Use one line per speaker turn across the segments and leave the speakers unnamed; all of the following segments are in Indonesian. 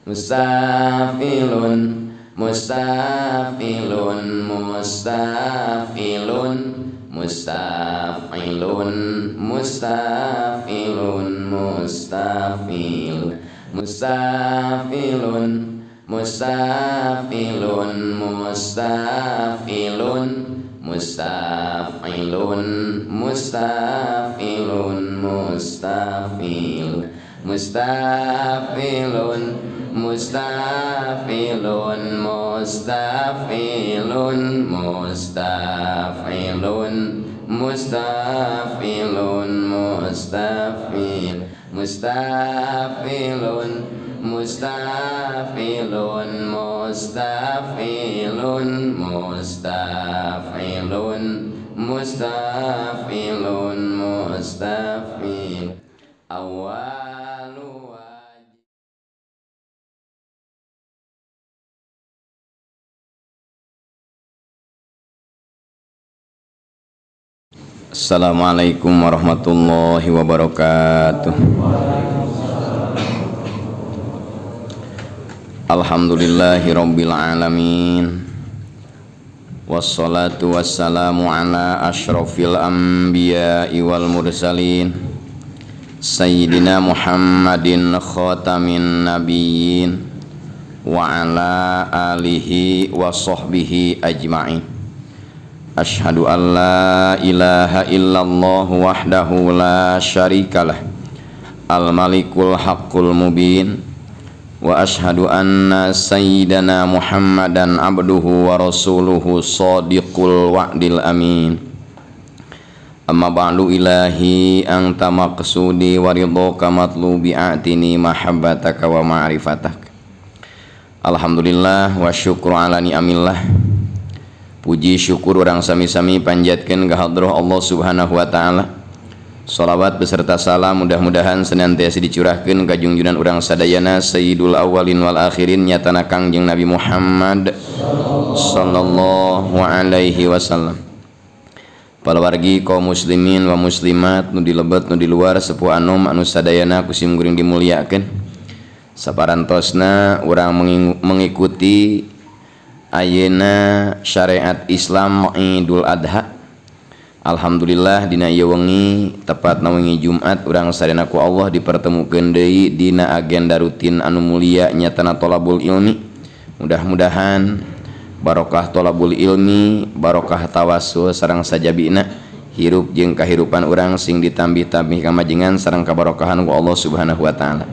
mustafilun mustafilun mustafilun mustafilun mustafilun mustafil mustafilun mustafilun mustafilun mustafilun mustafilun mustafil mustafilun mustafilun mustafilun mustafilun mustafilun mustafil mustafilun mustafilun mustafilun mustafilun mustafilun mustafil awalu. Assalamualaikum warahmatullahi wabarakatuh. Alhamdulillahi rabbil alamin. Wassalatu wassalamu ala asyrafil anbiya'i wal mursalin Sayyidina Muhammadin khatamin nabiyyin wa ala alihi wa sahbihi ajma'in. Asyhadu an la ilaha illallah wahdahu la syarikalah al-malikul haqqul mubin wa asyhadu anna sayyidana Muhammadan abduhu wa rasuluhu shadiqul wa'dil amin. Amma ba'du ilahi anta maqsudi wa ridhaka matlubi atini mahabbataka wa ma'rifatak. Alhamdulillah wa syukru ala ni'amillah. Puji syukur orang sami-sami panjatkeun ka hadrah Allah Subhanahu wa taala. Shalawat beserta salam mudah-mudahan senantiasa dicurahkeun ka junjungan urang sadayana Sayyidul Awwalin wal Akhirin nyatana Kangjeng Nabi Muhammad sallallahu alaihi wasallam. Palawargi kaum muslimin wa muslimat nu di lebet nu di luar sepuh anom anu sadayana kusim guring dimuliakeun. Saparantosna urang mengikuti ayeuna syariat Islam Idul Adha. Alhamdulillah dina ieu wengi tepatna wengi Jumat urang sadayana ku Allah dipertemukeun deui dina agenda rutin anu mulia nyatana thalabul ilmi. Mudah-mudahan barokah thalabul ilmi, barokah tawassul sareng sajabina hirup jeung kahirupan urang sing ditambih-tambih kamajengan sareng kabarokahan ku Allah Subhanahu wa taala.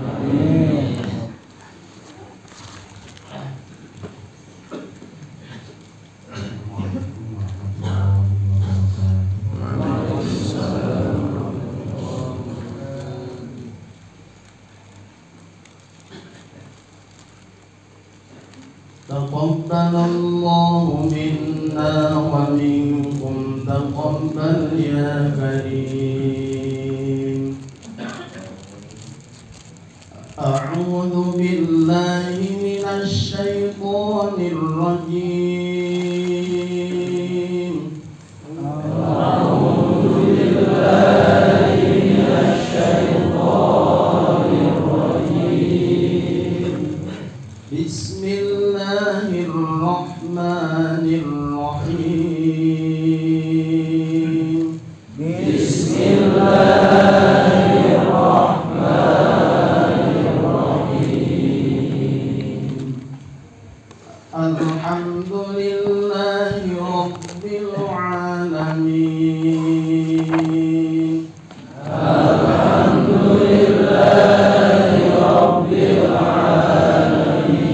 Taqabbalallahu minna wa minkum taqabbal ya karim. A'udzu billahi minasy syaithanir rajim. A'udzu billahi minasy syaithanir rajim. Bismillahirrahmanirrahim. Bismillahirrahmanirrahim. Alhamdulillahi rabbil alamin. Alhamdulillahi rabbil alamin.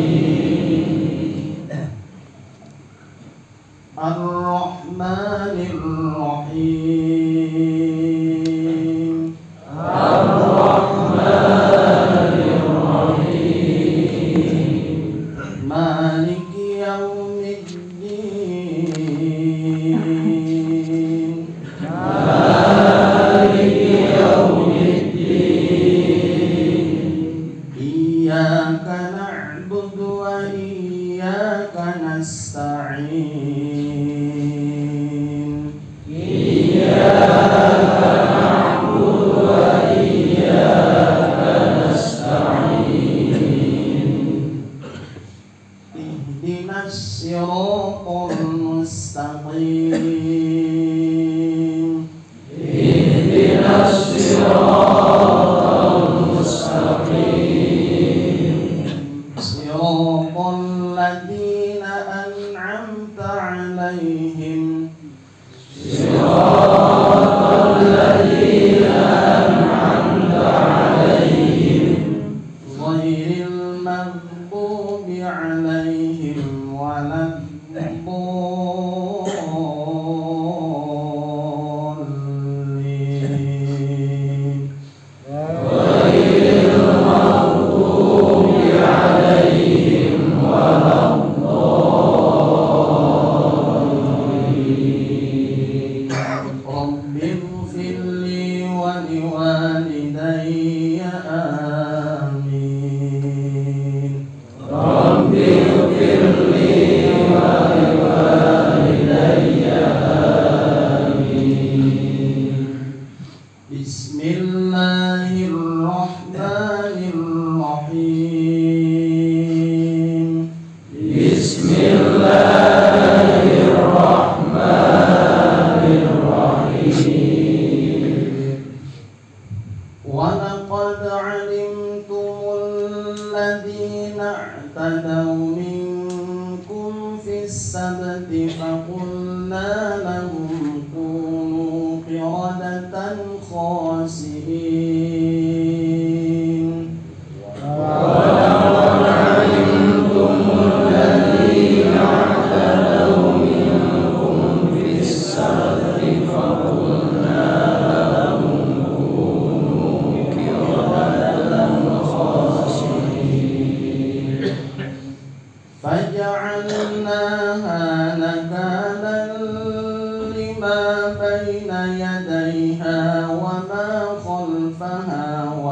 Ar-Rahmanir-Rahim. Ar-Rahmanir-Rahim. Maliki yaumiddin. Maliki yaumiddin. Iyyaka na'budu wa iyyaka nasta'in. Iyyaka na'budu wa iyyaka nasta'in. الصراط المستقيم
اهدنا الصراط المستقيم
صراط الذين أنعمت عليهم
صراط الذين أنعمت عليهم
غير المغضوب عليهم ولا الضالين
غير المغضوب عليهم ولا الضالين
رب اغفر لي ولوالدي آمين
رب اغفر لي ولوالدي آمين
بسم الله الرحمن الرحيم
بسم الله الرحمن الرحيم
ولقد علمتم الذين اعتدوا منكم في السبت فقلنا لهم كونوا قردة خاسئين
ولقد علمتم الذين اعتدوا منكم في السبت فقلنا لهم كونوا قردة خاسئين
فجعلناها نكالا لما بين يديها وما خلفها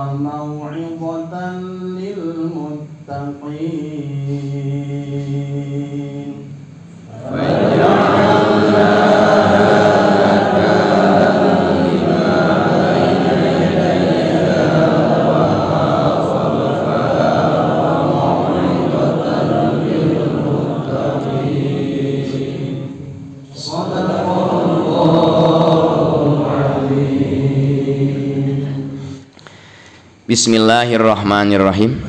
وموعظة للمتقين صدق الله العظيم.
Bismillahirrahmanirrahim.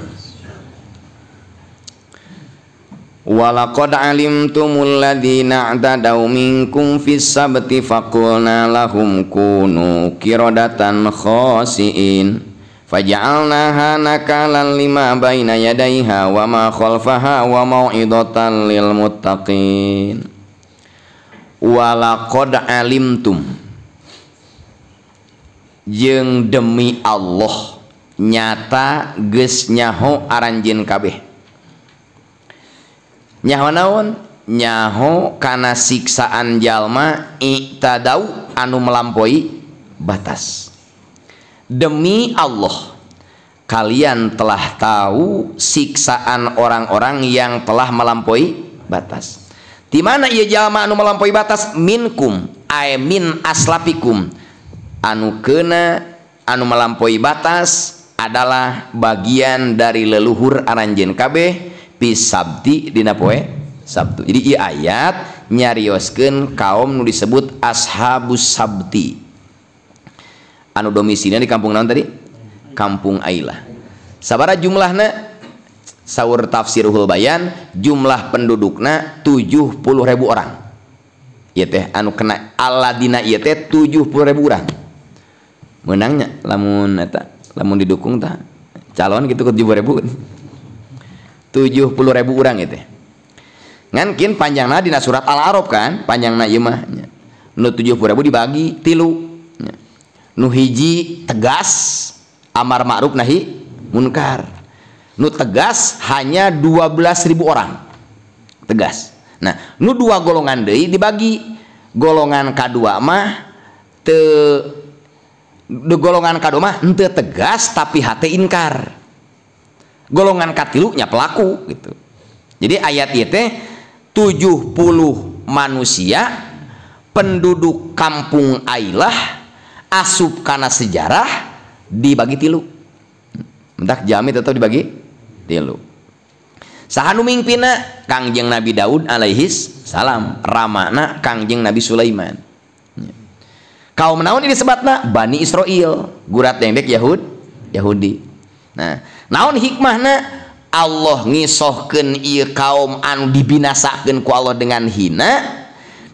Walaqad alimtumul ladzina i'tadaw minkum fis sabti faqulna lahum kunu qiradatan khasiin faja'alnaha nakalan lima baina yadayha wa ma khalfaha wa mau'izatan lil muttaqin. Walaqad alimtum, jeung demi Allah nyata geus nyaho aranjeun kabeh. Nyaho naon? Nyaho kana siksaan jalma i'tadau anu melampaui batas. Demi Allah kalian telah tahu siksaan orang-orang yang telah melampaui batas. Di mana ieu jalma anu melampaui batas? Minkum ay min aslapikum. Anu keuna anu melampaui batas adalah bagian dari leluhur aranjeun kabeh pisabti dina poe Sabtu. Jadi ieu ayat nyarioskeun kaum nu disebut ashabus sabti anu domisilinya di kampung naon tadi? Kampung Ailah. Sabaraha jumlahna? Saur tafsirul bayan jumlah pendudukna 70.000 orang. Ieu teh anu kena aladina ieu teh 70.000 orang. Menangnya lamun eta lamun didukung tah calon gitu ke 70.000 orang itu ngankin panjangna dina surat Al-A'raf kan panjangna ieu mah nu 70.000 dibagi 3 nu hiji tegas amar ma'ruf nahi munkar nu tegas hanya 12.000 orang tegas. Nah nu dua golongan deui dibagi golongan kadua mah golongan kadua mah henteu tegas tapi hate inkar. Golongan katilunya pelaku gitu. Jadi ayat ieu teh 70 manusia penduduk kampung Ailah asup kana sejarah dibagi 3. Mentak jami tetap dibagi 3. Saha nu mingpina? Kangjeng Nabi Daud alaihis salam, ramana Kangjeng Nabi Sulaiman. Kaum naon ini sebatna? Bani Israil, gurat dendek Yahudi. Nah, naon hikmahna? Allah ngisohkeun ieu kaum anu dibinasakeun ku Allah dengan hina,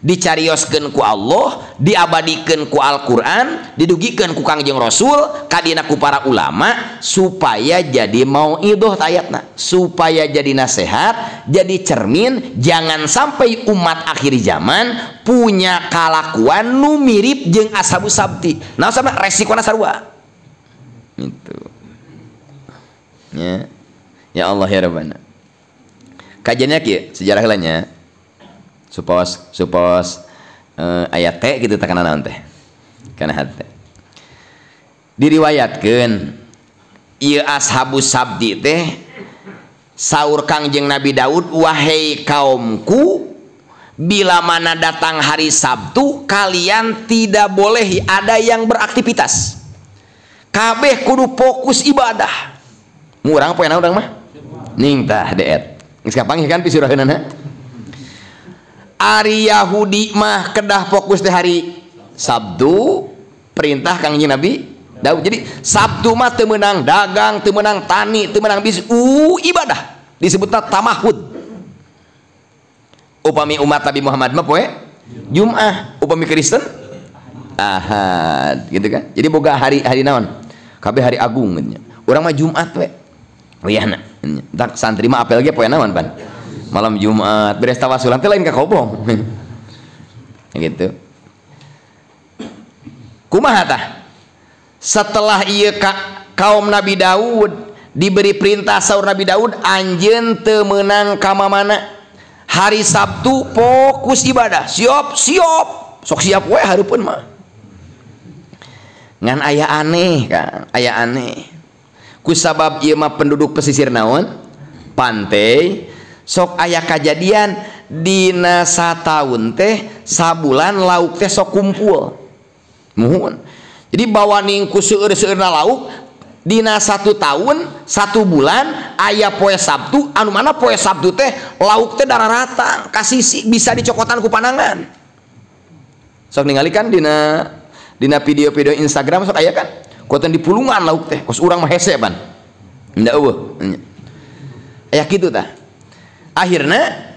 dicarioskeun ku Allah, diabadikeun ku Al-Qur'an, didugikeun ku Kangjeng Rasul, kadina ku para ulama, supaya jadi mauidhah ayatna, supaya jadi nasihat, jadi cermin, jangan sampai umat akhir zaman punya kalakuan nu mirip jeung ashabus sabti. Nah, sama resikona sarua. Itu. Ya Allah ya Rabbana. Kajiannya kieu sejarah heulanya. Supos ayat teh gitu teh kana naon teh. Kana hate. Diriwayatkeun ieu ashabus sabdi teh saur Kangjeng Nabi Daud, wahai kaumku, bila mana datang hari Sabtu kalian tidak boleh ada yang beraktivitas. Kabeh kudu fokus ibadah. Murang poe naon urang mah? Ning tah deet. Geus kapanggih kan pisuraheunana? Ari Yahudi mah kedah fokus di hari Sabtu, perintah Kangjeng Nabi Daud. Jadi Sabtu mah teu meunang dagang, teu meunang tani, teu meunang bisnis, ibadah. Disebutna tamahud. Upami umat Nabi Muhammad mah poe Jumat, upami Kristen Ahad, gitu kan. Jadi boga hari naon? Kabeh hari agung gitu nya. Urang mah Jumat we. Oh iya na. Tak santri mah apel ge poe naon pan? Malam Jumat beres tawasulan teh lain ka kobong. Gitu. Kumaha tah? Setelah ieu kaum Nabi Daud diberi perintah saur Nabi Daud, anjeun teu meunang ka mamana. Hari Sabtu fokus ibadah. Siap. Sok siap we hareupeun mah. Ngan aya aneh kan, aya aneh. Kusabab ieu mah penduduk pesisir naon? Pantai. Sok aya kajadian dina sataun teh sabulan lauk teh sok kumpul. Muhun. Jadi bawaning ku seueur-seueurna lauk dina 1 tahun 1 bulan aya poe Sabtu, anu mana poe Sabtu teh lauk teh dararata kasisi bisa dicokotan ku panangan. Sok ningali kan dina video-video Instagram sok aya kan? Kuatan dipulungan lauk teh, kos urang mah hese ban. Nda eueuh. Aya kitu tah. Akhirna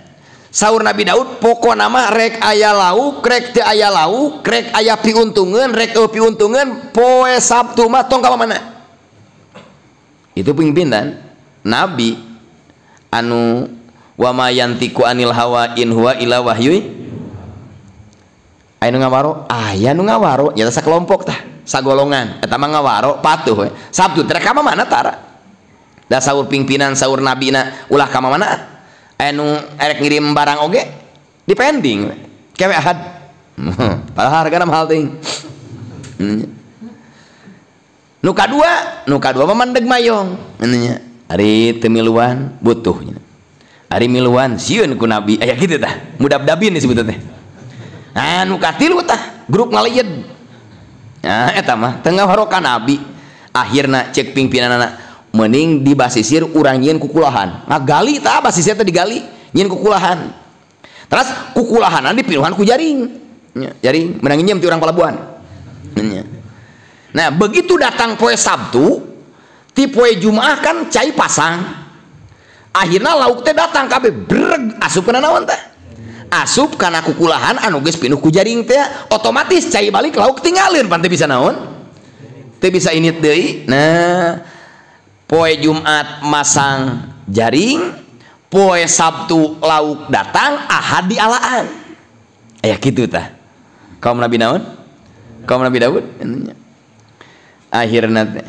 saur Nabi Daud pokona mah rek aya lauk, rek teu aya lauk, rek aya piuntungeun, rek teu piuntungeun, poe Sabtu mah tong ka mana? Itu pimpinan Nabi anu wa ma yantiqu anil hawa in huwa illa wahyu. Aya nu ngawaro, aya nu ngawaro, nya sakelompok tah. Sagolongan eta mah ngawaro patuh we. Sabtu teh ka mana tara? Da saur pimpinan saur nabina ulah ka mana? Anu erek ngirim barang oge dipending we. Kewe ahad. Padahal hargana mahal teuing. Nu kadua mah mandeg mayong. Nya ari teu miluan butuh. Ari miluan sieun ku nabi aya kitu tah. Mudab-dabin disebut teh. Nah nu katilu tah grup ngaleuyed. Nah, eta mah tengah haroka nabi. Akhirna cek pimpinanana mending di basisir urang nyieun kukulahan. Ngagali tah basisir teh digali nyieun kukulahan. Terus kukulahanan dipiluhan ku jaring. Jaring menang nyiem ti urang palabuhan. Nah, begitu datang poe Sabtu, ti poe Jumaah kan cai pasang. Akhirna lauk teh datang kabeh breg asup kana naon teh? Asup kana kukulahan anu geus pinuh ku jaring teh otomatis cai balik lauk tinggalin pan teu bisa naon teu bisa init deui. Nah poe Jumat masang jaring, poe Sabtu lauk datang, Ahad dialaan aya kitu tah kaum Nabi naon kaum Nabi Daud. Akhirna teh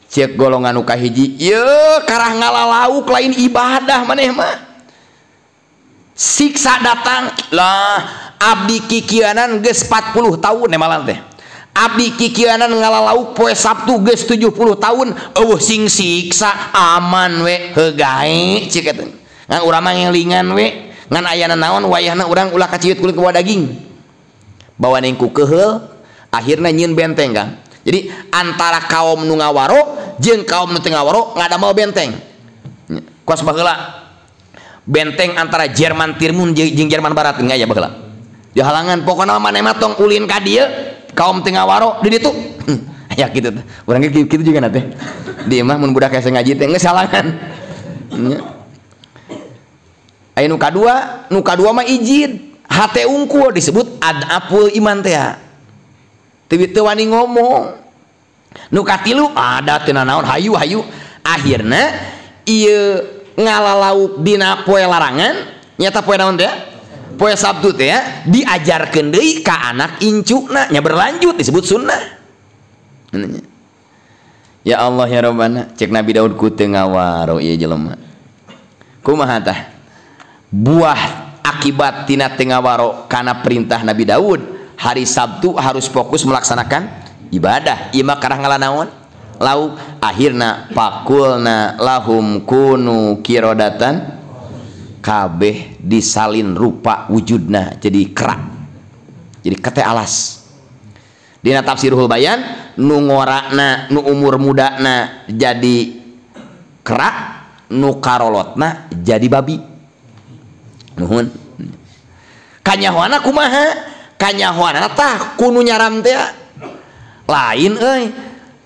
cek golongan nu kahiji ieu karah ngalalauk lain ibadah maneh mah siksa datang lah. Abdi kikianan geus 40 tahun nemalan teh. Abdi kikianan ngalalauk poe Sabtu geus 70 tahun. Eueuh sing siksa aman we heugae cik eta. Ngan urang mah ngelingan we ngan ayana naon wayahna urang ulah kaciut kulit kuah daging. Bawaning ku keheul akhirna nyieun benteng Kang. Jadi antara kaum nu ngawaro jeung kaum nu teu ngawaro ngadamel benteng. Kuas baheula benteng antara Jerman Timur jeung Jerman Barat enggak ya baheula di halangan pokoknya maneh mah tong ulin ka dieu kaum teu ngawaro di ditu ya kitu teh urang ge kitu juga na teh di mah mun budak hese ngaji teh geus halangan aya nu kadua mah ijid hate unggul disebut adapul iman teh teu wani ngomong nu katilu ada teu naon hayu akhirna ieu ngalalauk dina poe larangan nyata poe naon teh poe Sabtu teh diajarkeun deui ka anak incuna nya berlanjut disebut sunnah. Ya Allah ya Rabbana cek Nabi Daud ku teu ngawaro ieu jelema kumaha tah buah akibat tina teu ngawaro kana perintah Nabi Daud hari Sabtu harus fokus melaksanakan ibadah ieu mah karah ngalanaon lauk akhirna pakulna lahum kunu kirodatan kabeh disalin rupa wujudna jadi kerak jadi kete alas dina tafsirul bayan nu ngorakna nu umur mudana jadi kerak nu karolotna jadi babi nuhun kanyahoana kumaha kanyahoana tah kunu nyaram teh lain euy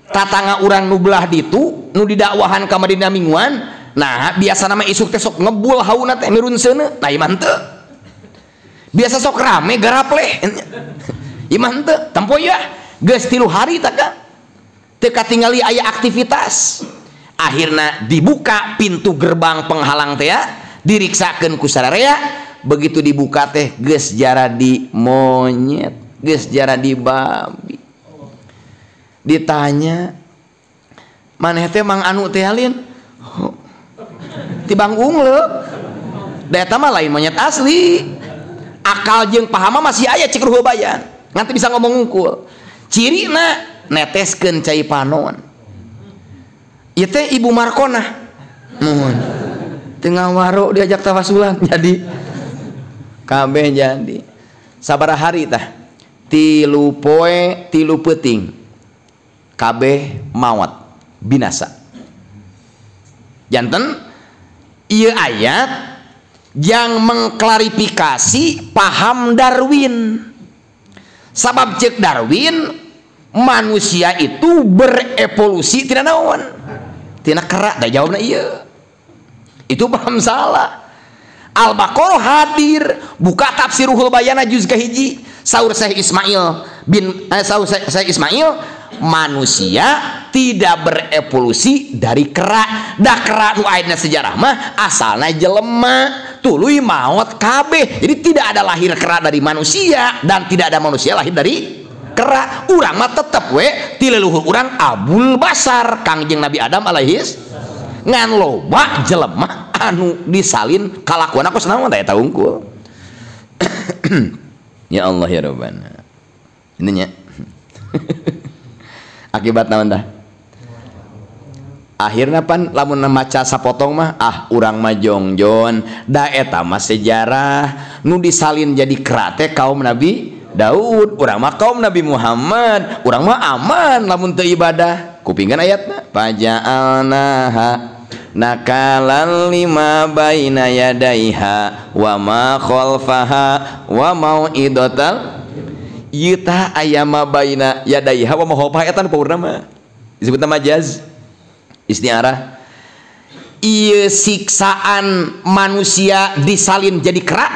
tatangga urang nu belah ditu nu didakwahan ka Madinah mingguan nah biasa nama isuk teh sok ngebul hauna teh mirun seuneu nah iman teu biasa sok rame garapleh iman teu tempoy ya geus 3 hari tah ka teu katingali aya aktivitas akhirna dibuka pintu gerbang penghalang teh diriksakeun ku sararea begitu dibuka teh geus jara di monyet geus jara di babi ditanya maneh teh mang anu teh alin tibang ungleu da eta mah lain monyet asli akal jeung paham masih aya cek ruhul bayan nganti bisa ngomong unggul cirina neteskeun cai panon ieu teh ibu Markona mohon teu ngawaro diajak tawasulan jadi kabeh jadi sabaraha hari tah 3 poe 3 peuting kabeh maot binasa janten ieu ayat yang mengklarifikasi paham Darwin sabab cek Darwin manusia itu berevolusi tina naon tina kera da jawabna ieu itu paham salah Al-Baqarah hadir buka tafsir Ruhul Bayan juz kahiji saur Syekh Ismail manusia tidak berevolusi dari kera dah kera nu ayeuna sejarah mah asalna jelema tuluy maot kabeh jadi tidak ada lahir kera dari manusia dan tidak ada manusia lahir dari kera urang mah tetep we ti leluhur urang Abul Basar Kangjeng Nabi Adam alaihis ngan loba jelema anu disalin kalakuan aku senang teh eta unggul ya Allah ya Rabbana ini nya akibat naon tah akhirna pan lamun maca sapotong mah urang mah jongjon da eta mah sejarah nu disalin jadi kera teh kaum Nabi Daud urang mah kaum Nabi Muhammad urang mah aman lamun teu ibadah kupingan ayatna faja'alnaha nakalan lima baina yadaiha wa ma khalfaha wa mau'idatal yuta ayama baina yadaiha wa ma khalfaha eta nu purnama disebutna majaz istiarah ieu siksaan manusia disalin jadi kera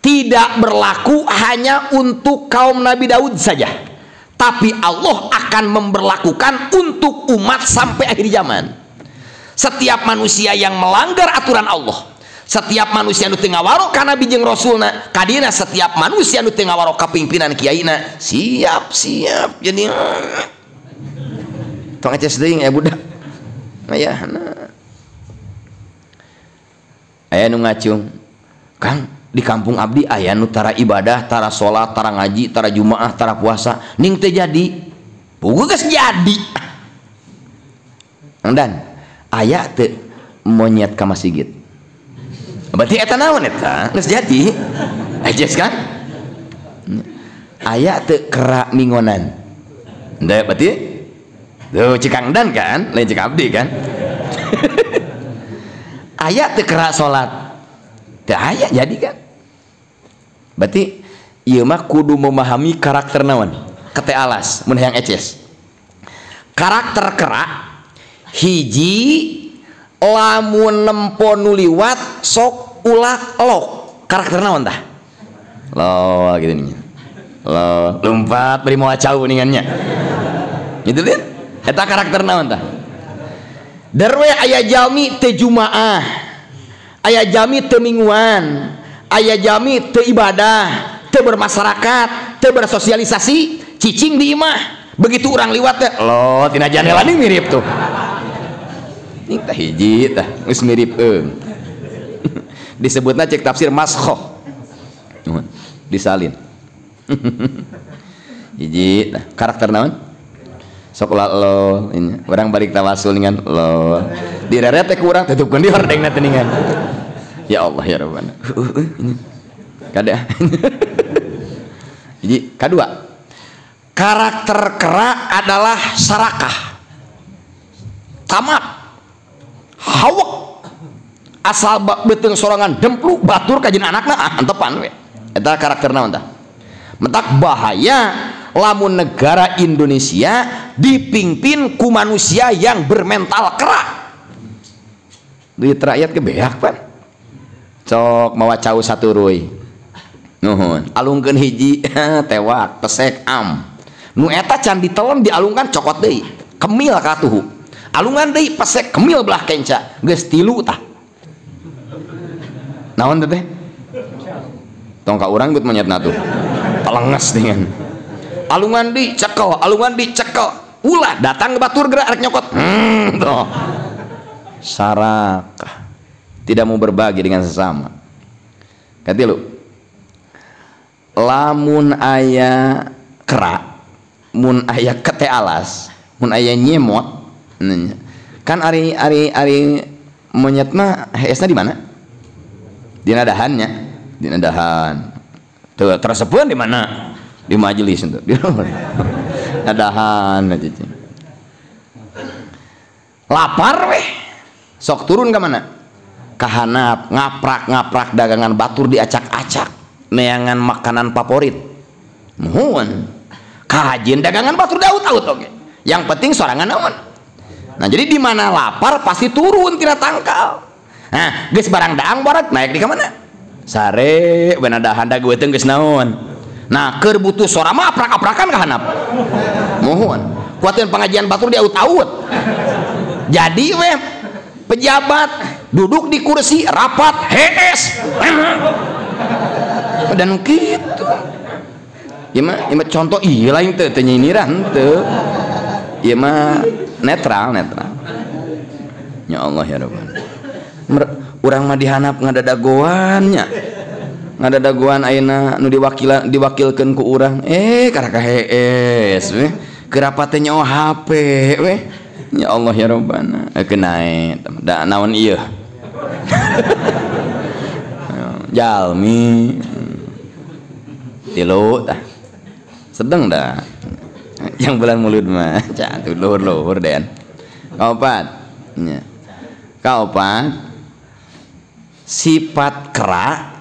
tidak berlaku hanya untuk kaum Nabi Daud saja tapi Allah akan memberlakukan untuk umat sampai akhir zaman setiap manusia yang melanggar aturan Allah setiap manusia nu teu ngawaro ka nabi jeung rasulna kadina setiap manusia nu teu ngawaro ka pimpinan kiaina siap-siap jadi tong eces deui ya budak ayahna aya nu ngacung Kang di kampung abdi aya nu tara ibadah tara salat tara ngaji tara jumaah tara puasa ning teu jadi puguh geus jadi dan aya teu monyet ka masjid berarti eta naon eta geus jadi ajes kan aya teu kera mingonan da berarti tuh Cikang Dan kan lain Cik Abdi kan aya teu kera salat teu aya jadi kan. Berarti ieu mah kudu memahami karakter naon kete alas mun hayang eces. Karakter kera hiji lamun nempo nu liwat sok ulah elok. Karakter naon tah? Lo gitu nih. Lo lompat beri moal cau ningannya. Gitu kan? Eta karakter naon tah? Derwe aya jami teu jumaah. Aya jami teu mingguan. Aya jami teu ibadah, teu bermasyarakat, teu bersosialisasi, cicing di imah. Begitu orang liwat teh, lo tina jandela nih mirip tuh. Ini tah hiji tah, geus mirip disebutna cek tafsir maskhoh. Disalin. Hiji tah, karakter naon? Sok lo ini orang balik tawasul dengan lo direret teh kurang tutupkeun di hordengna teh ningan. Ya Allah ya Rabbana. Ini kada. Jadi kedua, karakter kera adalah sarakah, tamat, hawak, asal beuteung sorangan demplu batur ka jeung anakna antepan we. Eta karakter naon tah? Mentak bahaya lamun negara Indonesia dipimpin ku manusia yang bermental kera. Duit rakyat kebeak pan. Cok mawa cau saturuy. Nuhun, alungkeun hiji tewak pesek am. Nu eta can ditelan dialungkan cokot deui. Kemil ka tuhu. Alungan deui pesek kemil belah kenca. Geus 3 tah. Naon teh? Tong ka urang geut monyetna tuh. Telenges dengan alungan dicekel, ulah datang ke batur gerak arek nyokot. Tuh. Sarakah, tidak mau berbagi dengan sesama. Katilu, lamun aya kera, mun aya kete alas, mun aya nyemot, kan ari monyet mah heesna di mana? Dina dahannya, dina dahan. Tuh tersebut di mana? Di majelis itu. Di adahan aja. Lapar weh. Sok turun ke mana? Kahanap, ngaprak dagangan batur diacak-acak. Neangan makanan favorit. Muhun. Kajian dagangan batur daud-daud oke. Yang penting sorangan naon. Nah, jadi di mana lapar pasti turun tina tangkal. Nah, geus barang daang barat naik di ka mana? Sare beuna dahan dagueteung geus naon. Nah, keur butuh sora mah aprak-aprakan ka hanap. Mohon. Kuatin pengajian batur di aut-aut. Jadi we pejabat duduk di kursi rapat hees. Dan gitu. Ieu mah contoh ieu lain teu nyindiran teu. Ieu mah netral. Ya Allah ya Rabbana. Urang mah dihanap ngadadagoannya. Ngadadagoan ayeuna nu diwakilkeun ku urang karaka hees we keurapat teh nyawa HP we. Ya Allah ya Rabbana kenae da naon ieu jalmi tilu tah sedeng dah yang bulan mulut mah catuh luhur den kaopat nya kaopat sifat kera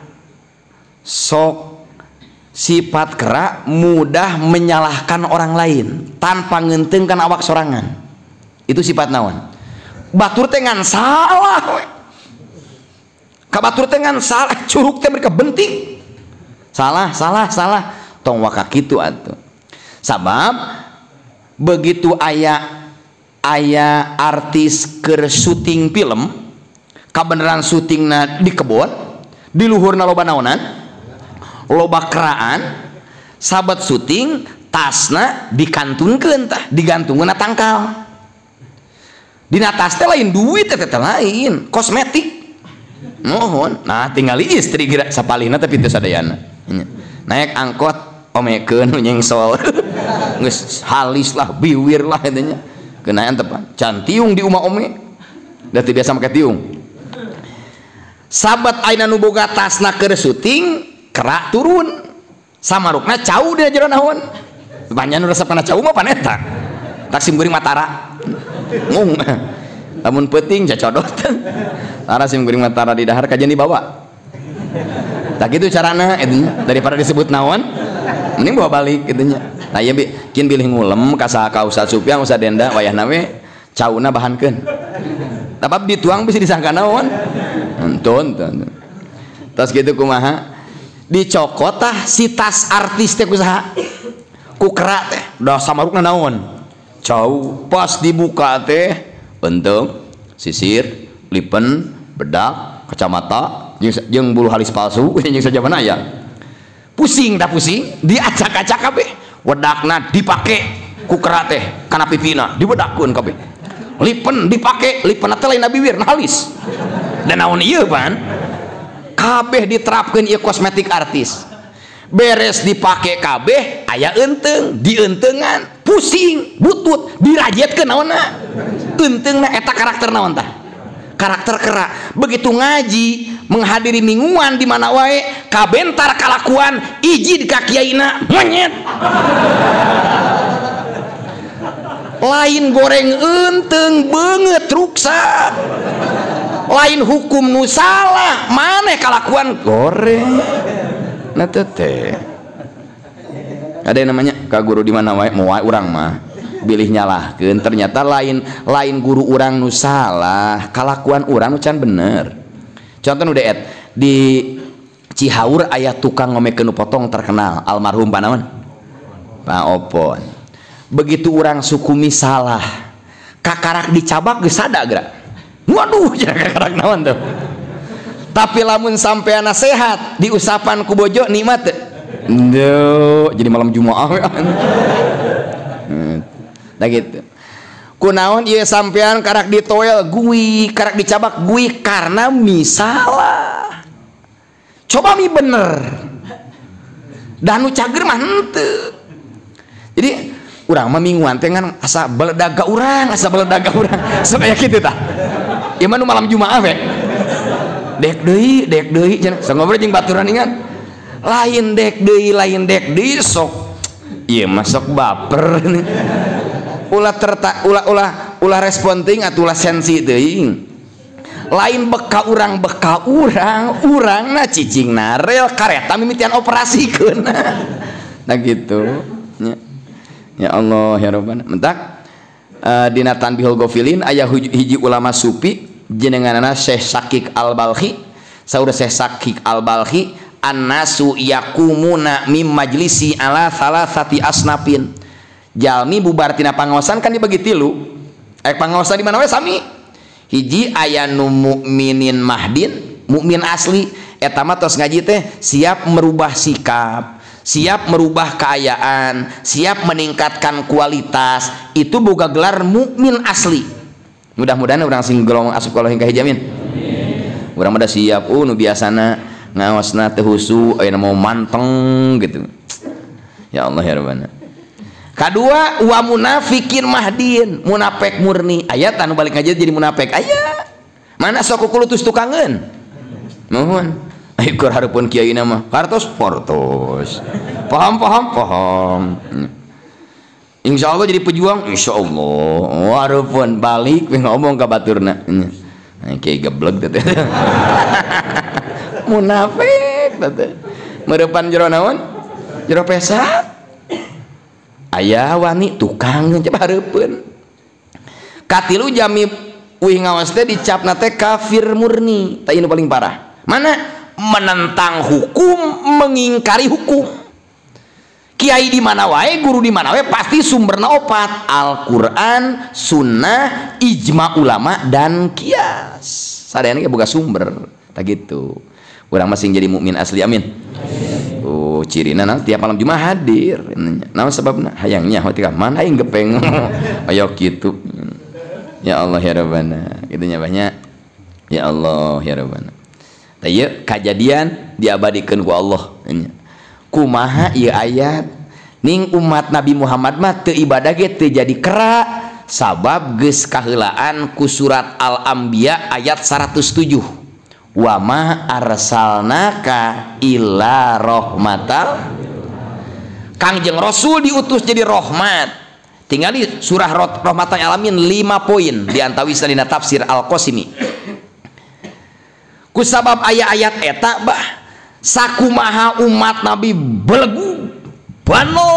mudah menyalahkan orang lain tanpa ngentengkan awak sorangan. Itu sifat naon? Batur teh ngan salah we. Ka batur teh ngan salah, curug teh mereka benting. Salah. Tong waka kitu atuh. Sabab begitu aya artis keur syuting film, kabeneran syutingna di kebon, di luhurna loba naonan? Loba keraan, sahabat syuting tasna dikantungkeun tah, digantungkeun na tangkal. Dina tas teh lain duit teh lain, kosmetik. Mohon. Nah, tinggali istri geura sapalihna tapi teu sadayana. Naik angkot omekeun nyengsol. Geus halis lah, biwir lah eta nya. Keunaan tepan. Can tiung di umah ome. Da teu biasa make tiung. Sabat ayeuna nu boga tasna keur syuting, kera turun. Samarukna cau di jero naon? Banyak nu resep kana cau mah paneta. Taksim geuring Matara. Ngung. Lamun peuting cacodot. Tara sim geuring Matara di dahar kajian dibawa. tak gitu carana itunya daripada disebut naon mending bawa balik itunya. Nah ya bikin pilih ngulem ka Ustaz Supyang Ustaz Denda wayahna we cauna bahankeun tapi dituang bisa disangka naon entun tas gitu kumaha dicokot tah si tas artis teh kusaha ku kera teh udah samarukna naon cau pas dibuka teh bentuk sisir lipen bedak kacamata jeung bulu halis palsu jeung sajabana aya pusing dah pusing diacak-acak kabeh wedakna dipake ku kera teh kana pipina dibedakkeun kabeh lipen dipake lipenna teh lain bibir halis dan naon ieu pan kabeh diterapkeun ieu kosmetik artis beres dipake kabeh aya enteng dientengan pusing butut dirajetkeun naonna enteungna eta karakter naon tah karakter kera begitu ngaji menghadiri mingguan di mana wae kabentar kalakuan iji di kakiaina monyet lain goreng enteng banget ruksak lain hukum nu salah maneh kalakuan goreng nah teh ada yang namanya ka guru di mana wae moal urang mah bilih nyalahkeun ternyata lain guru urang nu salah kalakuan urang nu can bener. Contoh nu deet di Cihaur aya tukang ngomekeun potong terkenal almarhum panaon Pak Opon. Begitu urang sukumi salah kakarak dicabak geus sada geura waduh jangan kakarak naon tuh tapi lamun sampeana sehat diusapan ku bojo nikmat teu jadi malam Jumaah nah gitu kunaon ieu sampean karak ditoel gui karak dicabak gui karena misalah coba mi bener dan nu cager mah henteu jadi urang mah mingguan teh ngan asa beledaga urang supaya kitu tah ieu mah nu malam Jumaah we dek deui cenah sangobrol jeung baturan ingat lain dek deui sok ieu mah sok baper ulah respon teuing atuh ulah sensi teuing lain beka urang urangna cicingna rel kareta mimitian operasikeun nah gitu ya Allah ya Rabbana mentak dina Tanbihul Ghafilin aya hiji ulama sufi jenenganna Syekh Sakik Al-Balkhi saur Syekh Sakik Al-Balkhi annasu yakumuna mim majlisi ala thalathati asnafin jalmi bubar tina pangaosan kan dibagi tilu pangaosan di mana we sami hiji aya nu mukminin mahdin mukmin asli eta mah tos ngaji teh siap merubah sikap siap merubah keayaan siap meningkatkan kualitas itu boga gelar mukmin asli mudah-mudahan urang sing golongan asup kalau hingga hijamin urang mah siap nu biasana ngaosna teh husu aya mau manteng gitu ya Allah ya Rabbana. Kadua wa munafikin mahdin munafik murni ayat anu balik ngaji jadi munafik aya mana sok kulutus tukangeun mohon ikur hareupeun kiaina mah kartos portos paham insyaallah jadi pejuang insyaallah hareupeun balik ngomong ka baturna kiai geblek teh munafik teh meurepan jero naon jero pesa aya wani tukang coba hareupeun katilu jami uih ngawas teh dicapna teh kafir murni tah ieu paling parah mana menentang hukum mengingkari hukum kiai di mana wae guru di mana wae pasti sumberna opat Al-Qur'an sunnah ijma ulama dan kias sadayana ge boga sumber tah gitu urang masing jadi mukmin asli amin cirina nah tiap malam Jumat hadir naon sebabna hayangnya hati ka mana aing gepeng ayo kitu ya Allah ya Rabbana kitu nya banyak ya Allah ya Rabbana tah ieu kajadian diabadikeun ku Allah kumaha ieu ayat ning umat Nabi Muhammad mah teu ibadah ge teu jadi kera sabab geus kaheulaan ku surat Al-Anbiya ayat 107 wa ma arsalnaka illa rahmatal Kangjeng Rasul diutus jadi rahmat tinggal di surah rahmatan alamin 5 poin diantawisna dina tafsir Al-Qasimi kusabab ayat-ayat eta bah sakumaha umat Nabi belegu bano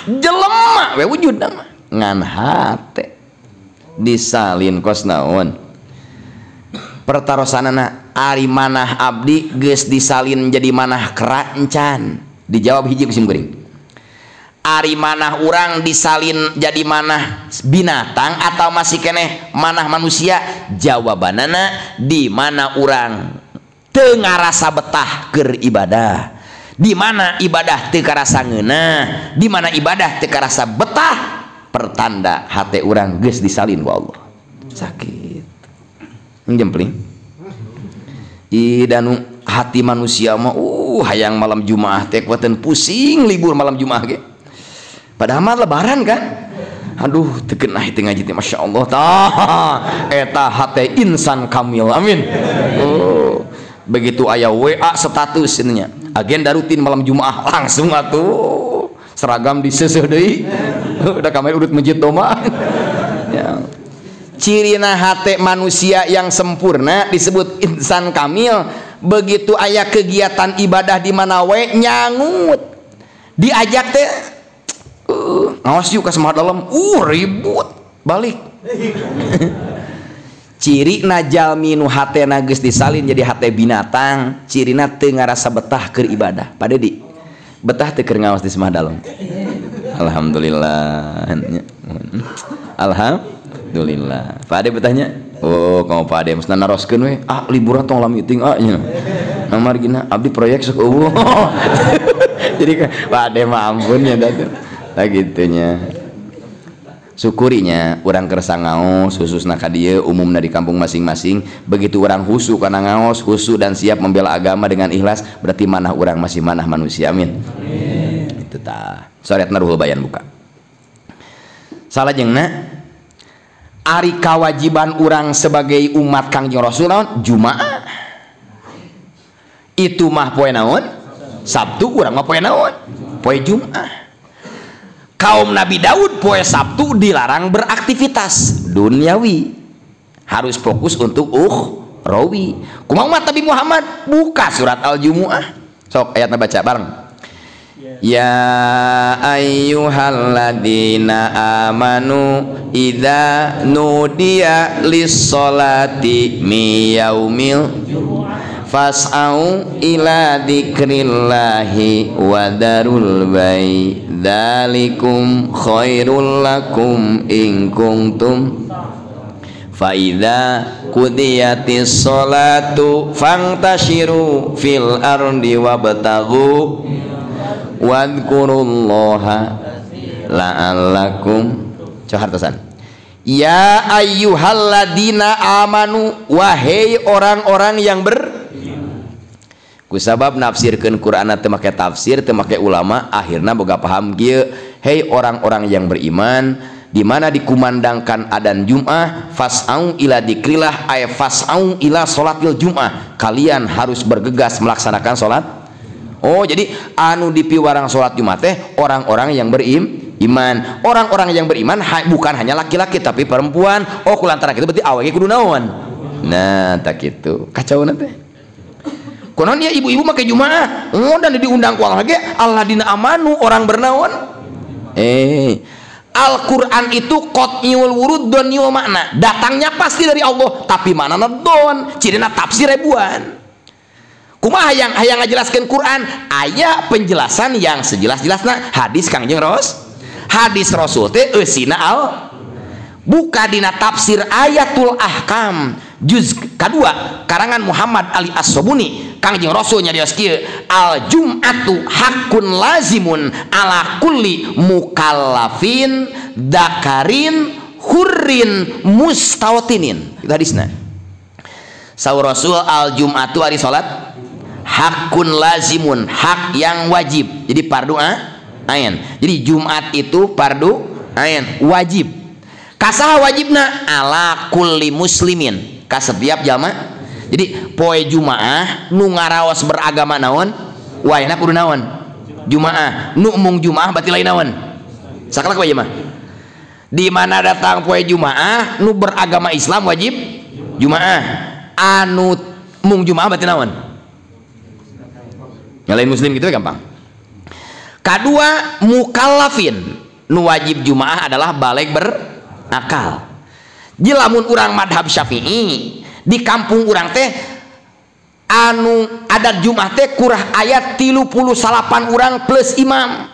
jelema we wujud nama ngan hate disalin kos naon pertarosanana ari manah abdi geus disalin jadi manah kerancan. Dijawab hiji kusim kuring ari manah urang disalin jadi manah binatang atau masih keneh manah manusia. Jawabanana di mana urang teu ngarasa betah keur ibadah, di mana ibadah teu karasa ngeunah, di mana ibadah teu karasa betah, pertanda hate urang geus disalin ku Allah. Sakit jempling dan hati manusia mah hayang malam Jumaah teh kuateun pusing libur malam Jumaah ge padahal mah lebaran kan. Aduh teu keunah teh ngaji teh Masya Allah tah eta hate insan kamil amin. Begitu aya WA status ininya agenda rutin malam Jumaah langsung atuh seragam diseuseut deui udah kamari urut masjid doma ya. Cirina hate manusia yang sempurna disebut insan kamil. Begitu aya kegiatan ibadah di mana we nyangut diajak teh ngawas yuk ka semah dalam ribut balik. Ciri na jalmi nu hatena geus disalin jadi hate binatang, cirina teu ngarasa betah keur ibadah. Padedi betah teu keur ngaos di semah dalam. Alhamdulillah. Alhamdulillah. Pade betahnya kamu pade mesti naroskeun we liburan tong lam meeting nya namar gina abdi proyek sok jadi pade mah ampun ya datu tah gitunya. Syukurinya urang kersa ngaos khususna ka dieu umumna di kampung masing-masing. Begitu urang husu kana ngaos husu dan siap membela agama dengan ikhlas berarti manah urang masih manah manusia amin. Itu tah syariatna Ruhul Bayan buka salajengna ari kewajiban urang sebagai umat Kangjeng Rasul naon Jumaah itu mah poe naon Sabtu urang mah poe naon poe Jumaah. Kaum Nabi Daud poe Sabtu dilarang beraktivitas duniawi, harus fokus untuk ukhrawi. Kumaha umat Nabi Muhammad buka surat Al-Jumuah sok ayatna baca bareng. Ya ayyuhalladzina amanu idza nudiya lis-sholati mi yaumil fas'au ila dzikrillahi wa darul bai dzalikum khairul lakum in kuntum fa idza qudiyatis sholatu fantashiru fil ardi wabtaghu wadhkurullaha la'allakum cahartosan. Ya ayyuhalladzina amanu wahai orang-orang yang kusabab nafsirkeun Quran teu make tafsir teu make ulama akhirna boga paham kieu. Hei orang-orang yang beriman di mana dikumandangkan adzan Jumat fas'au ila dzikrillah ay fas'au ila sholatil Jumat kalian harus bergegas melaksanakan salat. Jadi anu dipiwarang salat Jumat teh orang-orang yang beriman. Orang-orang yang beriman bukan hanya laki-laki tapi perempuan. Kulantaran kitu berarti awake kudu naon. Nah tak kitu kacauna teh. Konon ya ibu-ibu make Jumaah dan diundang ku Allah ge alladzina amanu orang bernaon. Al-Quran itu qat'iyul wurud doniyul makna datangnya pasti dari Allah tapi manana don cirina tafsir ribuan. Kumaha hayang ngajelaskeun Quran aya penjelasan yang sejelas-jelasna hadis Kangjeng hadis Rasul teh eusina buka dina tafsir Ayatul Ahkam juz kedua karangan Muhammad Ali As-Sobuni. Kangjeng Rasul nyarios kieu al jum'atu hakun lazimun ala kulli mukallafin dzakarin hurrin mustawtinin. Itu hadisna saur Rasul al jum'atu ari salat hakun lazimun hak yang wajib jadi fardu ain. Jadi Jumat itu fardu ain wajib. Kasaha wajibna ala kulli muslimin ka setiap jalma. Jadi poe Jumaah nu ngaraos beragama naon wayahna kudu naon Jumaah nu mung Jumaah berarti lain naon sakalak wae mah di mana datang poe Jumaah nu beragama Islam wajib Jumaah anu mung Jumaah berarti naon Nyalain muslim gitu gampang. Kedua, mukallafin nu wajib jumaah adalah balik berakal. Jilamun urang madhab Syafi'i di kampung urang teh anu adat jumaah teh kurang ayat 38 urang plus imam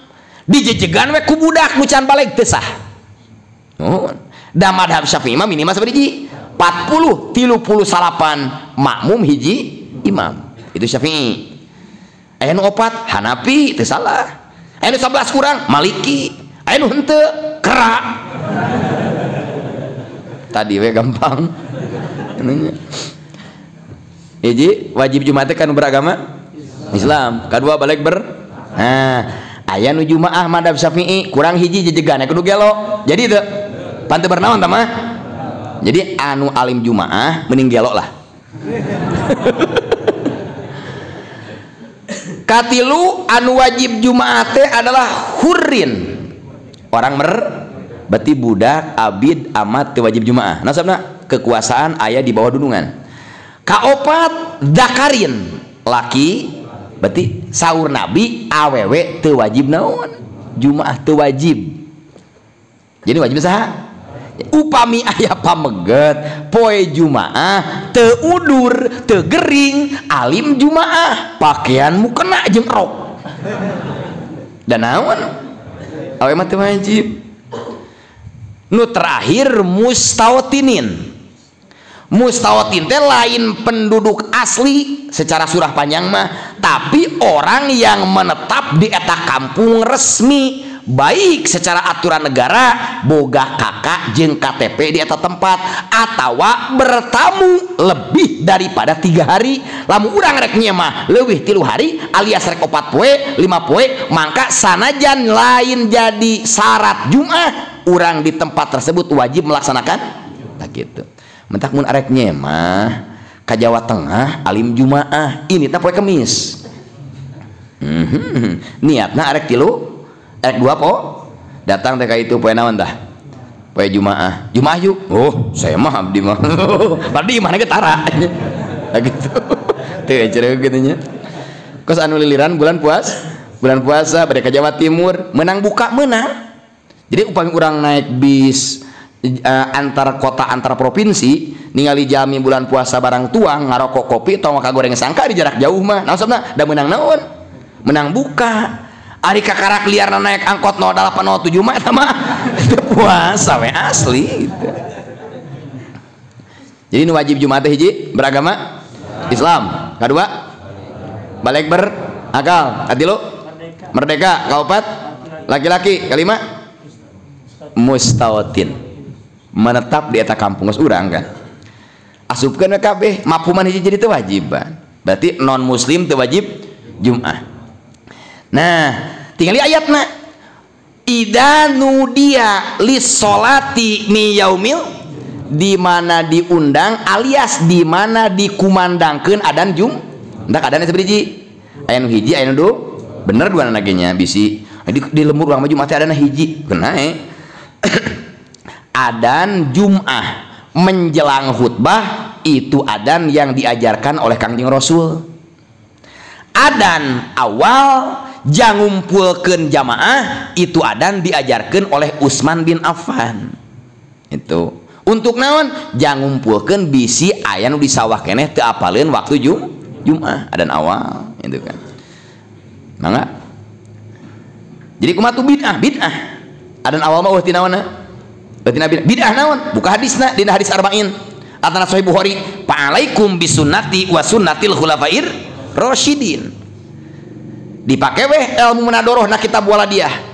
dijejegan we ku budak nu can balik teu sah. Da madhab Syafi'i mah minimal sabaraha 40 38 makmum hiji imam. Itu Syafi'i. Aya nu 4 Hanafi teu salah. Aya nu 11 kurang Maliki. Aya nu henteu kera. Tadi we gampang. Hiji wajib jumaah teh kan beragama Islam. Kedua balik aya nu jumaah madhab Syafi'i kurang hiji jejegan kudu gelo. Jadi teu panteu bernaon tah mah. Jadi anu alim jumaah mending gelo lah. Katilu anu wajib jumaah teh adalah hurrin. Orang berarti budak, abid, amat teu wajib jumaah. Nasabna kekuasaan aya di bawah dunungan. Kaopat dakarin laki berarti saur nabi awewe teu wajib naon jumaah teu wajib. Jadi wajib saha? Upami aya pameget poe jumaah teu udur teu gering alim jumaah pakaianmu kena jeung rok dan naon awe mah teu wajib. Nu terakhir mustawtinin. Mustawatin teh lain penduduk asli secara surah panjang mah, tapi orang yang menetap di eta kampung resmi, baik secara aturan negara boga kakak jeung KTP di eta tempat atawa bertamu lebih daripada 3 hari. Lamun urang rek mah leuwih 3 hari alias rek 4 poe 5 poe mangka sanajan lain jadi syarat jumaah urang di tempat tersebut wajib melaksanakan tak gitu. Mentak mun arek mah ka Jawa Tengah alim jumaah ini teh poe Kemis. Niatna arek 3 arek 2 po datang teh ka itu poe naon tah poe jumaah yuk. Oh saya mah abdi mah abdi mana ge tara gitu teu cereuh kitu nya. Kos anu liliran bulan puasa bade ka Jawa Timur menang buka menang. Jadi upami urang naik bis antar kota antar provinsi ningali jami bulan puasa barang tuang ngarokok kopi atau maka goreng sangka di jarak jauh mah naosna da menang naon menang buka. Ari kakarak liarna naik angkot 0807 mah eta mah puasa we asli gitu. Jadi nu wajib jumaah teh hiji beragama Islam, kedua balik berakal, katilu merdeka, kaopat laki-laki, kelima mustawatin menetap di eta kampung geus urang kan. Asupkeun kabeh mafhuman hiji jadi teu wajiban. Berarti non muslim teu wajib jumaah. Nah, tinggali ayatna. Idza nudiya lis sholati mi yaumil, di mana diundang alias di mana dikumandangkeun adzan ndak adana sabaraha? Aya nu hiji, aya nu dua. Bener dua nagenya bisi. Di lembur urang mah jumaah teh adana hiji. Kenae. Adzan Jumaah menjelang khutbah itu adzan yang diajarkan oleh Kangjeng Rasul. Adzan awal jangumpulkeun jamaah itu adzan diajarkan oleh Utsman bin Affan. Itu untuk naon? Jangumpulkeun bisi aya nu di sawah keneh teu apaleun waktu Jumaah adzan awal itu kan. Mangga. Jadi kumaha tuh bid'ah? Adzan awal mah tina naonna? Berarti Nabi bid'ah naon? Buka hadisna dina hadis arba'in. Atana Sahih Bukhari, "Fa'alaikum bisunnati wa sunnatil khulafair rasyidin." Dipake weh ilmu menadoroh na kitab Waladiyah.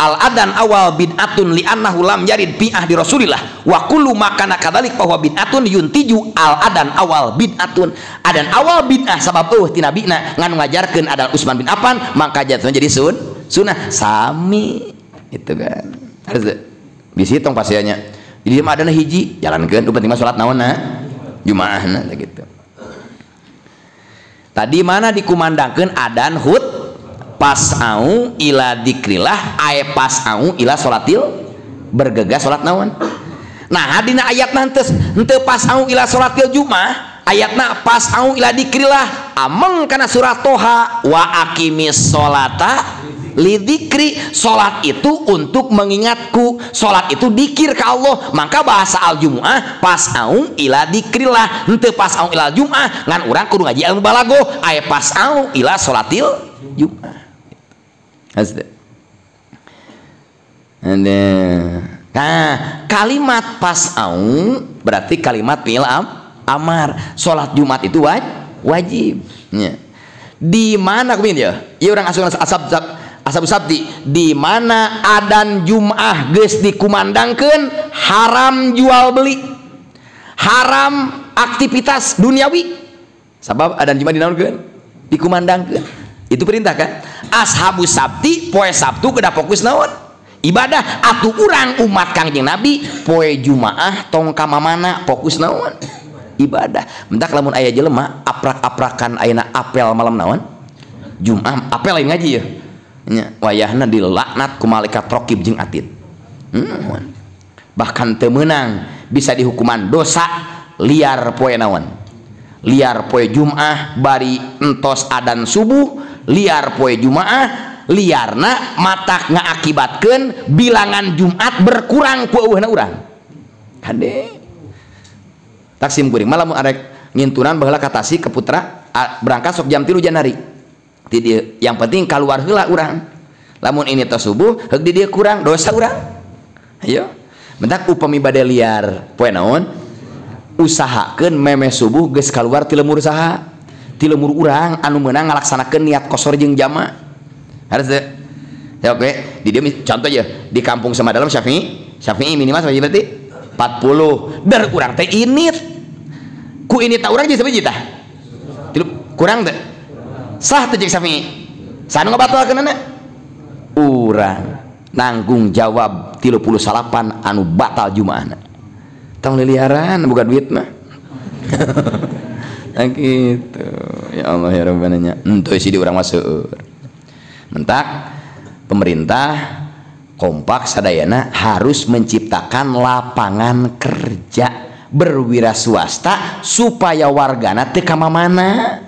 Al-adan awal bid'atun li annahu lam yarid bi'ah di Rasulillah wa kullu ma kana kadzalik fa huwa bid'atun yuntiju al-adan awal bid'atun. Adan awal bid'ah sabab ti nabina nganu ngajarkeun adan Utsman bin Affan maka jatuhna jadi sunnah sami itu kan. Harus bisi tong pasianya. Jadi mah adana hiji jalankeun nu penting mah salat naonna jumaahna gitu. Tadi mana dikumandangkeun adzan hut pas'au ila dzikrillah ay pas'au ila salatil bergegas salat naon. Nah dina ayatna henteu pas'au ila salatil jumaah ayatna pas'au ila dzikrillah ameng kana surat Toha wa aqimis sholata lidzikri. Salat itu untuk mengingatku, salat itu dikir ke Allah. Maka bahasa al-jumuah pas'au ila dzikrillah, henteu pas'au ila jumuah ngan urang kudu ngaji ilmu balago aya pas'au ila sholatil jumuah. Asda. Nah, kalimat pas'au berarti kalimat fi'il amar. Salat Jumat itu wajib. Ya. Di mana kumaha ya? Ieu urang asuhan asab sabdi di mana adan Jum'ah geus dikumandangkeun haram jual beli, haram aktivitas duniawi. Sabab adan Jum'ah dinaonkeun dikumandangkeun. Itu perintah kan? Ashabus sabti poe Sabtu kedah fokus naon? Ibadah. Atuh urang umat Kangjeng Nabi poe Jumaah tong ka mamana fokus naon? Ibadah. Mentak lamun aya jelema aprak-aprakan ayeuna apel malam naon? Jumaah apel lain ngaji ya. Nya wayahna dilaknat ku malaikat raqib jeung atid. Bahkan teu meunang bisa dihukuman dosa liar poe naon? Liar poe Jumaah bari entos adan subuh, liar poe Jumaah, liarna matak ngaakibatkeun bilangan Jumat berkurang ku eueuhna urang. Kade taksim kuring malam arek ngintunan baheula ka Tasik ke Putra berangkat sok jam 3 Janari. Di dia, yang penting keluar heula urang. Lamun ini tos subuh heug di dia kurang dosa urang. Ayo. Mentak upami bade liar poe naon? Usahakeun meme subuh geus kaluar ti lemur saha? Ti lemur urang anu meunang ngalaksanakeun niat kosor jeung jama. Harus teu? Ya oke, di dia contoh aja di kampung Samadalam Syafi'i minimal berapa berarti? 40. Dar urang teh init. Ku init urang jadi sabaraha tah? Kurang teh? Sah teh jeung Syafi'i. Sanu ngabatalkeunana? Urang nanggung jawab 38 anu batal Jumaahna. Tong liliaran bukan duit mah. Gitu. Ya Allah ya Rabbana nya. Henteu sih di urang mah seueur. Mentak pemerintah kompak sadayana harus menciptakan lapangan kerja berwira swasta supaya wargana teu ka mamana.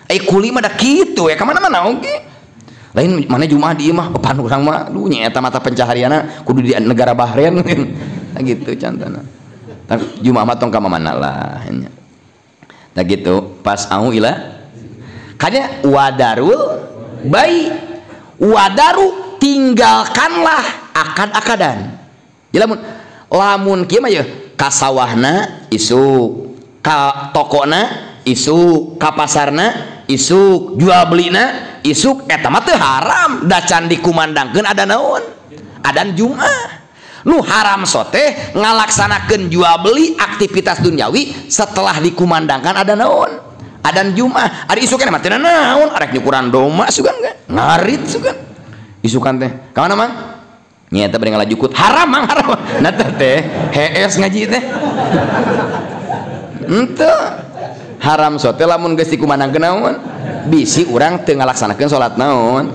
Kuli mah da kitu ya ka mana-mana oge. Lain mana Jumaah di imah pan urang mah duh nya eta mata pencahariana kudu di negara Bahrain gitu cantana. Jumaah mah tong ka mamana lah nya. Tah gitu pas au ila kanya wadarul bayi wadaru tinggalkanlah akad-akadan. Jadi lamun kieu mah ya ka sawahna isuk, ka tokona isuk, ka pasarna isuk, jual belina isuk, eta mah teu haram da can dikumandangkeun ada naon? Adan Jumaah. Nu haram sote ngalaksanakeun jual beli aktivitas duniawi setelah dikumandangkan ada naon? Adan Jumaah. Ari isukan mah teu naon, arek nyukuran doma sugan kan? Ngarit sugan. Isukan teh. Ka mana mang? Nya eta bari ngalajukut. Haram mang haram. Nah teh hees ngaji teh. Henteu. Haram sote lamun geus dikumandangkeun naon? Bisi urang teu ngalaksanakeun salat naon.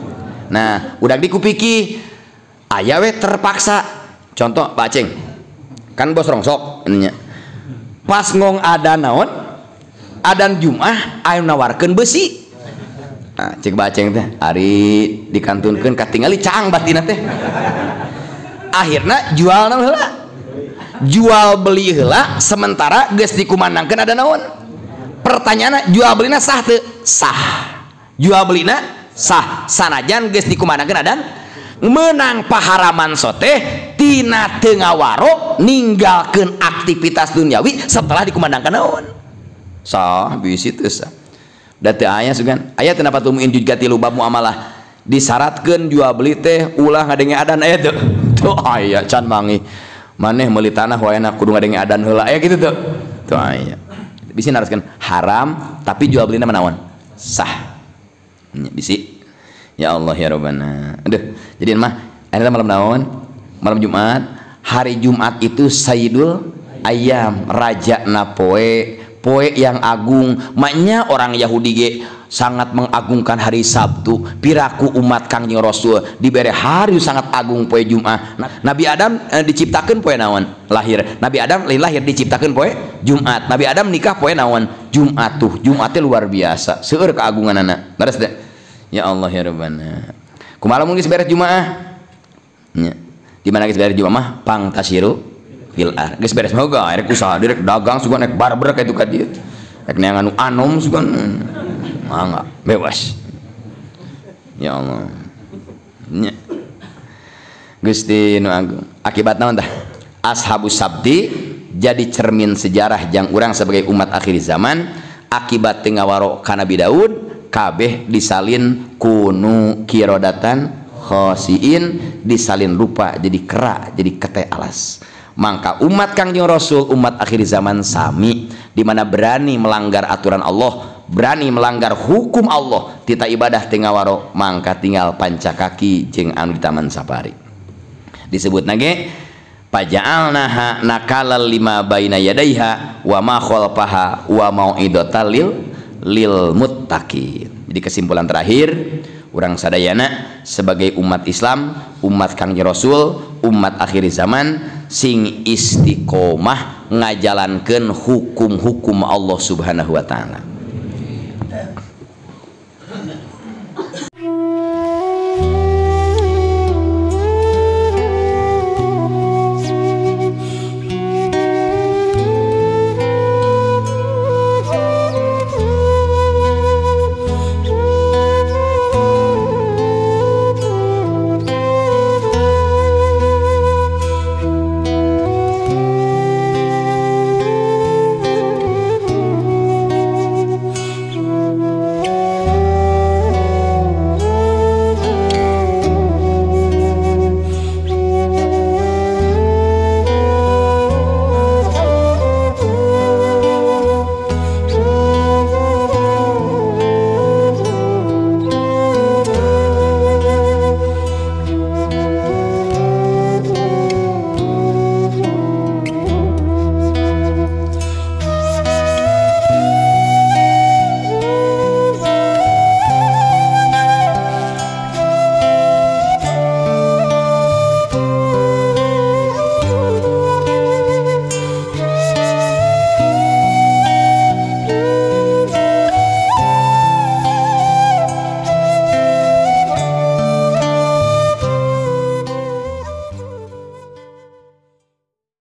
Nah, udag dikupiki aya we terpaksa. Contoh Pak Aceng. Kan bos rongsok nya. Pas ngong ada naon? Adan Jumaah aya nawarkeun besi. Nah, cek Pak Aceng teh ari dikantunkeun katingali caang batina teh. Akhirna jual naon heula? Jual beli heula sementara geus dikumandangkeun ada naon? Pertanyaanna jual belina sah teu? Sah. Jual belina sah sanajan geus dikumandangkeun adan menang paharaman soteh tina teu ngawaro ninggalkeun aktivitas duniawi setelah dikumandangkan naon? Sah bisi teu sah. Da teu aya sugan. Aya teu napa tumuin juga ti lubab muamalah disyaratkeun jual beli teh ulah ngadenge adan aya teu? Teu aya can mangi. Maneh meuli tanah wayana kudu ngadenge adan heula aya kitu teu? Teu aya. Bisi naraskeun haram tapi jual belina naon? Sah. Bisi. Ya Allah ya Rabbana. Aduh, jadi mah ada malam naon? Malam Jumat. Hari Jumat itu Sayyidul Ayyam, raja na poe, poe yang agung. Maknya orang Yahudi ge sangat mengagungkan hari Sabtu. Piraku umat Kangjeng Rasul dibere hari sangat agung poe Jumat. Nabi Adam diciptakan poe naon? Lahir. Nabi Adam lahir diciptakan poe Jumat. Nabi Adam nikah poe naon? Jumat tuh. Jumatnya luar biasa. Seueur keagunganana. Beres teh. Ya Allah ya Rabbana. Kumaha mun geus beres Jumat? Nya. Di mana geus beres Jumat mah? Pang tasiru fil ar. Geus beres mah rek usaha direk dagang sugan rek barber ka itu ka dieu. Rek neangan anom sugan. Mangga bebas. Ya Allah. Nya. Gusti nu agung. Akibat naon tah? Ashabus sabti jadi cermin sejarah jang urang sebagai umat akhir zaman. Akibat teu ngawaro ka Nabi Daud kabeh disalin kunu kirodatan khosiin, disalin rupa jadi kera, jadi kete alas. Maka umat Kangjeng Rasul, umat akhir zaman sami, di mana berani melanggar aturan Allah, berani melanggar hukum Allah, tita ibadah tingawaro, mangka tinggal panca kaki jeung anu di taman safari. Disebut nage paja'alnaha nakalal lima baina yadaiha wa ma khalfaha wa mau'idatal lil muttaqin. Jadi kesimpulan terakhir, urang sadayana sebagai umat Islam, umat Kangjeng Rasul, umat akhir zaman sing istiqomah ngajalankeun hukum-hukum Allah Subhanahu wa taala.